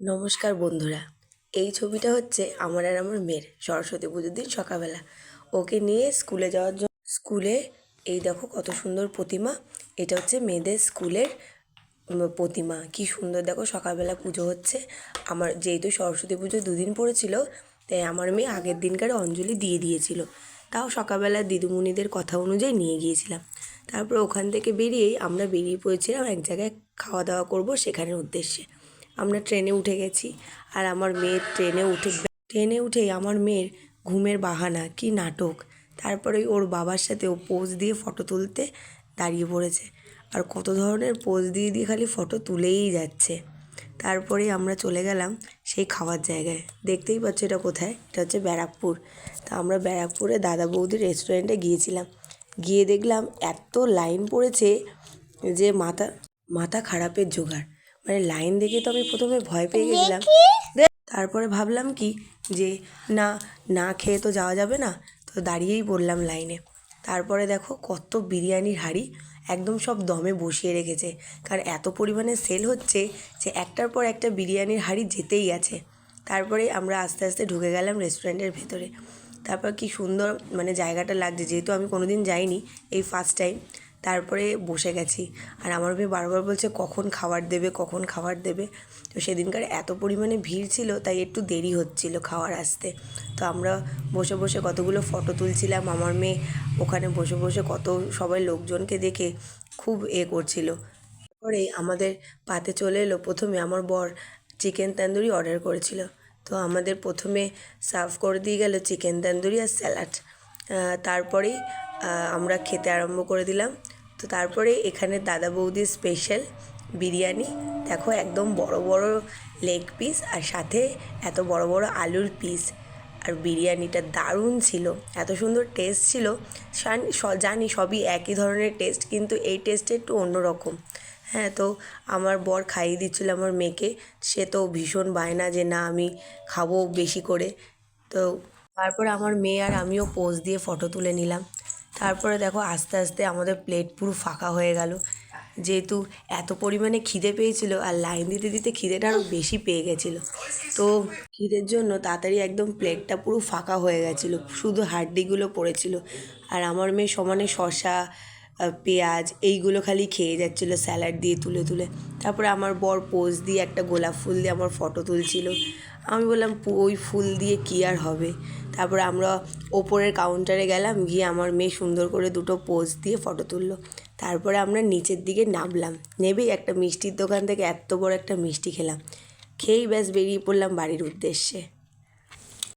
নমস্কার বন্ধুরা। এই ছবিটা হচ্ছে আমার আর আমার মেয়ের সরস্বতী পুজোর দিন সকালবেলা ওকে নিয়ে স্কুলে যাওয়ার জন্য। স্কুলে এই দেখো কত সুন্দর প্রতিমা। এটা হচ্ছে মেয়েদের স্কুলের প্রতিমা। কি সুন্দর দেখো, সকালবেলা পুজো হচ্ছে। আমার যেহেতু সরস্বতী পুজো দুদিন পড়েছিল, তাই আমার মেয়ে আগের দিনকার অঞ্জলি দিয়ে দিয়েছিল। তাও সকালবেলা দিদিমণিদের কথা অনুযায়ী নিয়ে গিয়েছিলাম। তারপর ওখান থেকে বেরিয়েই আমরা বেরিয়ে পড়েছিলাম এক জায়গায় খাওয়া দাওয়া করব সেখানের উদ্দেশ্যে। আমরা ট্রেনে উঠে গেছি, আর আমার মেয়ের ট্রেনে উঠেই আমার মেয়ের ঘুমের বাহানা, কি নাটক। তারপরে ওর বাবার সাথে ও পোজ দিয়ে ফটো তুলতে দাঁড়িয়ে পড়েছে, আর কত ধরনের পোজ দিয়ে দিয়ে খালি ফটো তুলেই যাচ্ছে। তারপরে আমরা চলে গেলাম সেই খাওয়ার জায়গায়। দেখতেই পাচ্ছ এটা কোথায়, এটা হচ্ছে ব্যারাকপুর। তা আমরা ব্যারাকপুরে দাদা বৌদির রেস্টুরেন্টে গিয়েছিলাম। গিয়ে দেখলাম এত লাইন পড়েছে যে মাথা মাথা খারাপের জোগাড়। মানে লাইন দেখে তো আমি প্রথমে ভয় পেয়ে গেছিলাম। তারপরে ভাবলাম কি যে না, না খেয়ে তো যাওয়া যাবে না, তো দাঁড়িয়েই পড়লাম লাইনে। তারপরে দেখো কত বিরিয়ানির হাঁড়ি একদম সব দমে বসিয়ে রেখেছে, কারণ এত পরিমাণে সেল হচ্ছে যে একটার পর একটা বিরিয়ানির হাঁড়ি যেতেই আছে। তারপরে আমরা আস্তে আস্তে ঢুকে গেলাম রেস্টুরেন্টের ভেতরে। তারপর কি সুন্দর মানে জায়গাটা লাগছে, যেহেতু আমি কোনো দিন যাইনি, এই ফার্স্ট টাইম। তারপরে বসে গেছি, আর আমার মেয়ে বারবার বলছে কখন খাবার দেবে, কখন খাবার দেবে। তো সেদিনকার এত পরিমাণে ভিড় ছিল, তাই একটু দেরি হচ্ছিল খাওয়ার আসতে। তো আমরা বসে বসে কতগুলো ফটো তুলছিলাম। আমার মেয়ে ওখানে বসে বসে কত সবাই লোকজনকে দেখে খুব করছিল। তারপরে আমাদের পাতে চলে এলো, প্রথমে আমার বর চিকেন তন্দুরি অর্ডার করেছিল। তো আমাদের প্রথমে সার্ভ করে দিয়ে গেল চিকেন তন্দুরি আর স্যালাড। তারপরেই আমরা খেতে আরম্ভ করে দিলাম। তো তারপরে এখানে দাদা বৌদির স্পেশাল বিরিয়ানি দেখো, একদম বড় বড় লেগ পিস, আর সাথে এত বড় বড় আলুর পিস। আর বিরিয়ানিটা দারুণ ছিল, এত সুন্দর টেস্ট ছিল। জানি সবই একই ধরনের টেস্ট, কিন্তু এই টেস্টটা একটু অন্যরকম। হ্যাঁ, তো আমার বর খাইয়ে দিচ্ছিল আমার মেয়েকে। সে তো ভীষণ বায়না যে না আমি খাবো বেশি করে। তো তারপর আমার মেয়ে আর আমিও পোজ দিয়ে ফটো তুলে নিলাম। তারপরে দেখো আস্তে আস্তে আমাদের প্লেট পুরো ফাঁকা হয়ে গেল, যেহেতু এত পরিমাণে খিদে পেয়েছিল, আর লাইন দিতে দিতে খিদেটা আরও বেশি পেয়ে গেছিলো। তো খিদের জন্য তাড়াতাড়ি একদম প্লেটটা পুরো ফাঁকা হয়ে গেছিলো, শুধু হাড্ডিগুলো পড়েছিল। আর আমার মেয়ে সমানে শসা পেঁয়াজ এইগুলো খালি খেয়ে যাচ্ছিলো স্যালাড দিয়ে তুলে তুলে। তারপরে আমার বর পোজ দিয়ে একটা গোলাপ ফুল দিয়ে আমার ফটো তুলছিল। আমি বললাম ওই ফুল দিয়ে কী আর হবে। তারপরে আমরা ওপরের কাউন্টারে গেলাম, গিয়ে আমার মেয়ে সুন্দর করে দুটো পোজ দিয়ে ফটো তুললো। তারপরে আমরা নিচের দিকে নামলাম, নেবেই একটা মিষ্টির দোকান থেকে এত বড় একটা মিষ্টি খেলাম। খেয়েই ব্যাস বেরিয়ে পড়লাম বাড়ির উদ্দেশ্যে।